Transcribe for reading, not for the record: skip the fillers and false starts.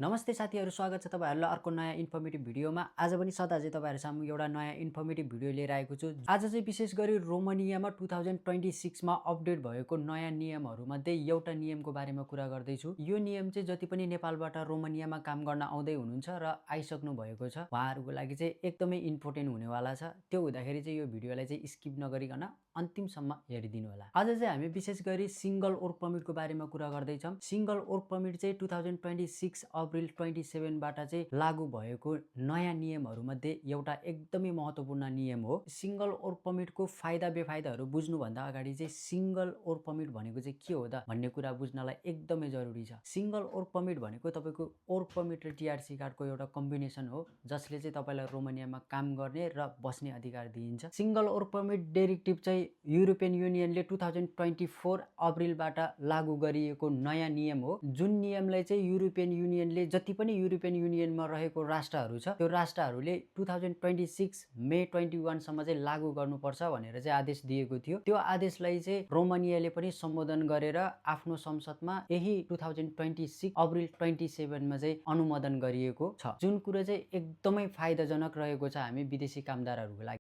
नमस्ते साथीहरू, स्वागत छ तपाईँहरूलाई अर्को नयाँ इन्फर्मेटिभ भिडियोमा। आज पनि सदा चाहिँ तपाईँहरू सामु एउटा नयाँ इन्फर्मेटिभ भिडियो लिएर आएको छु। आज चाहिँ विशेष गरी रोमानियामा 2026 मा अपडेट भएको नयाँ नियमहरूमध्ये एउटा नियमको बारेमा कुरा गर्दैछु। यो नियम चाहिँ जति पनि नेपालबाट रोमानियामा काम गर्न आउँदै हुनुहुन्छ र आइसक्नु भएको छ, उहाँहरूको लागि चाहिँ एकदमै इम्पोर्टेन्ट हुनेवाला छ। त्यो हुँदाखेरि चाहिँ यो भिडियोलाई चाहिँ स्किप नगरिकन अन्तिमसम्म हेरिदिनु होला। आज चाहिँ हामी विशेष गरी सिंगल वर्क परमिटको बारेमा कुरा गर्दैछौँ। सिंगल वर्क परमिट चाहिँ 2026 अप्रिल 27 बाट चाहिँ लागू भएको नयाँ नियमहरूमध्ये एउटा एकदमै महत्त्वपूर्ण नियम हो। सिंगल वर्क परमिटको फाइदा बेफाइदाहरू बुझ्नुभन्दा अगाडि चाहिँ सिंगल वर्क परमिट भनेको चाहिँ के हो त भन्ने कुरा बुझ्नलाई एकदमै जरुरी छ। सिंगल वर्क परमिट भनेको तपाईँको वर्क परमिट र टिआरसी कार्डको एउटा कम्बिनेसन हो, जसले चाहिँ तपाईँलाई रोमानियामा काम गर्ने र बस्ने अधिकार दिइन्छ। सिंगल वर्क परमिट डाइरेक्टिभ चाहिँ युरोपियन युनियनले 2024 अप्रिलबाट लागू गरिएको नयाँ नियम हो, जुन नियमलाई चाहिँ युरोपियन युनियनले जति पनि युरोपियन युनियनमा रहेको राष्ट्रहरू छ त्यो राष्ट्रहरूले 2026 मे 21 सम्म चाहिँ लागू गर्नुपर्छ भनेर चाहिँ आदेश दिएको थियो। त्यो आदेशलाई चाहिँ रोमानियाले पनि सम्बोधन गरेर आफ्नो संसदमा यही 2026 अप्रिल 27 मा चाहिँ अनुमोदन गरिएको छ, जुन कुरा चाहिँ एकदमै फाइदाजनक रहेको छ हामी विदेशी कामदारहरूको लागि।